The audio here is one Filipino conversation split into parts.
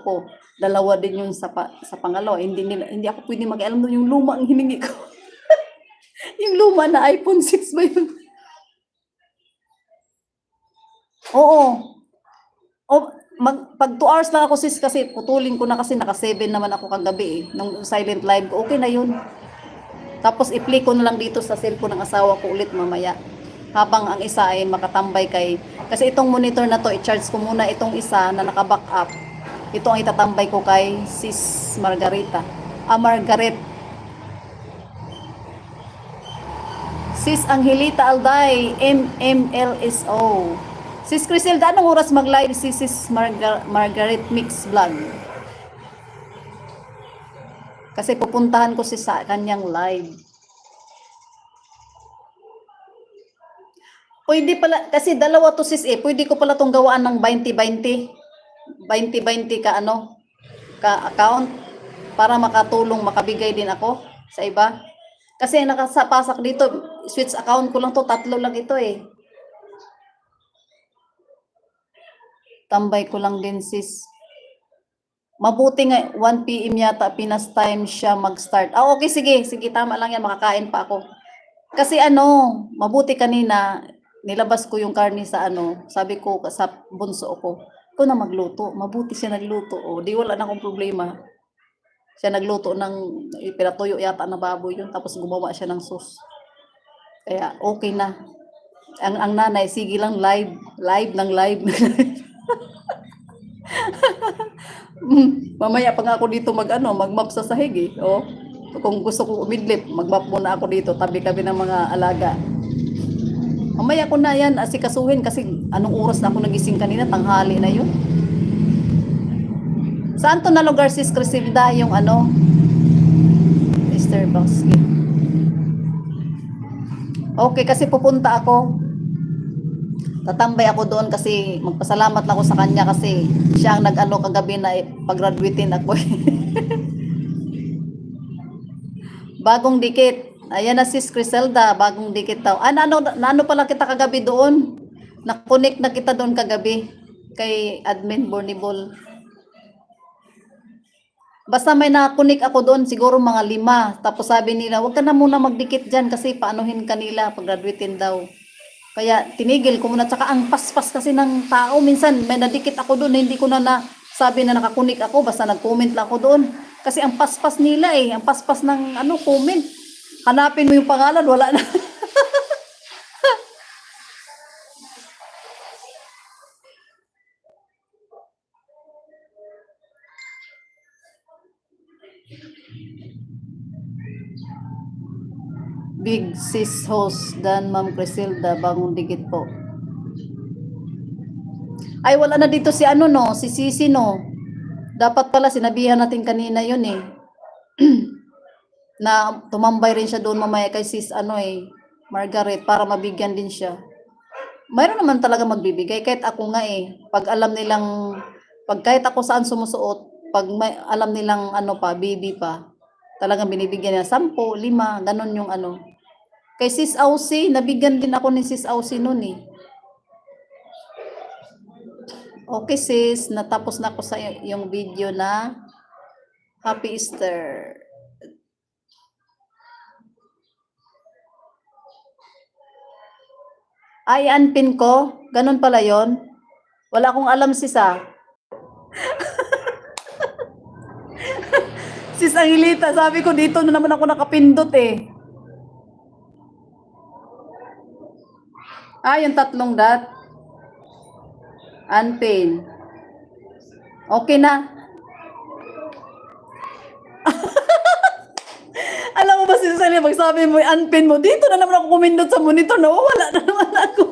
ko. Dalawa din yung sa pangalawa. Hindi ako pwede mag-alam doon yung luma ang hiningi ko. Yung luma na iPhone 6 ba yun? Oo. Pag 2 hours lang ako sis kasi putulin ko na kasi naka 7 naman ako kagabi nung silent live ko. Okay na yun. Tapos i-play ko na lang dito sa cellphone ng asawa ko ulit mamaya. Habang ang isa ay makatambay kasi itong monitor na to, i-charge ko muna itong isa na naka-back up. Ito ang itatambay ko kay Sis Margarita. Margaret. Sis Angelita Alday, MMLSO. Sis Criselda, anong oras mag-live si Sis Margaret Mix Vlog? Kasi pupuntahan ko sa kanyang live. Pwede pala, kasi dalawa to sis pwede ko pala itong gawaan ng 20-20 ka ka account para makatulong, makabigay din ako sa iba. Kasi nakasapasak dito, switch account ko lang to, 3 lang ito Tambay ko lang din sis. Mabuti nga 1 PM yata Pinas time siya mag-start. Okay, sige, tama lang yan, makakain pa ako. Kasi mabuti kanina, nilabas ko yung karne sa sabi ko sa bunso ko, ikaw na magluto. Mabuti siya nagluto. Di wala na akong problema. Siya nagluto ng pinatuyo yata na baboy yun, tapos gumawa siya ng sauce. Kaya okay na. Ang nanay, sige lang live. Mamaya pa nga ako dito mag-map sa sahig Kung gusto ko umidlip, mag-map muna ako dito, tabi-tabi ng mga alaga. Mamaya ko na yan asikasuhin kasi anong oras na ako nagising kanina, tanghali na yun. Saan to na lugar sis Criselda yung Mr. Basket? Okay, kasi pupunta ako. Tatambay ako doon kasi magpasalamat lang ako sa kanya kasi siya ang kagabi na pag-graduatein ako. Bagong dikit. Ayan na sis Criselda, bagong dikit daw. Nano pala kita kagabi doon? Na-connect na kita doon kagabi kay admin Bornibol. Basta may na-connect ako doon, siguro mga 5. Tapos sabi nila, wag ka na muna magdikit dyan kasi paanuhin kanila pag-graduatein daw. Kaya tinigil ko muna. Tsaka ang paspas kasi ng tao. Minsan may nadikit ako doon, hindi ko na sabi na nakakunik ako, basta nag-comment lang ako doon. Kasi ang paspas nila ang paspas ng comment. Hanapin mo yung pangalan, wala na. Big sis host dan Ma'am Criselda, bagong dikit po. Ay, wala na dito si si Sisi Dapat pala sinabihan natin kanina yun na tumambay rin siya doon mamaya kay sis Margaret para mabigyan din siya. Mayroon naman talaga magbibigay kahit ako nga pag alam nilang kahit ako saan sumusuot, pag alam nilang baby pa, talagang binibigyan niya 10, 5, ganun yung Kay sis Aussie, nabigyan din ako ni sis Aussie noon Okay sis, natapos na ako sa yung video na Happy Easter. Ay, unpin ko? Ganun pala yon. Wala akong alam sis Sis Angelita, sabi ko dito na naman ako nakapindot yung 3 dot. Unpin. Okay na. Alam mo ba sis Angelita, pag sabi mo unpin mo, dito na naman ako kumindot sa monitor, nawawala na naman ako.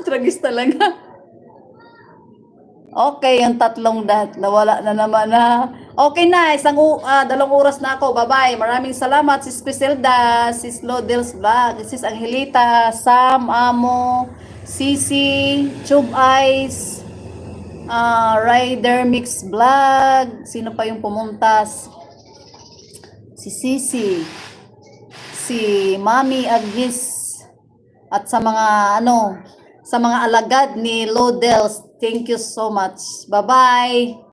Tragis talaga. Okay, yung 3 dot, nawala na naman Okay na, 2 oras na ako. Bye-bye. Maraming salamat, Sis Criselda, Sis Lodels Vlog, Sis Angelita, Sam, Amo, Sisi, Tube Eyes, Rider Mix Vlog. Sino pa yung pumuntas? Si Sisi, si Mami Agnes, at sa mga sa mga alagad ni Lodels. Thank you so much. Bye-bye.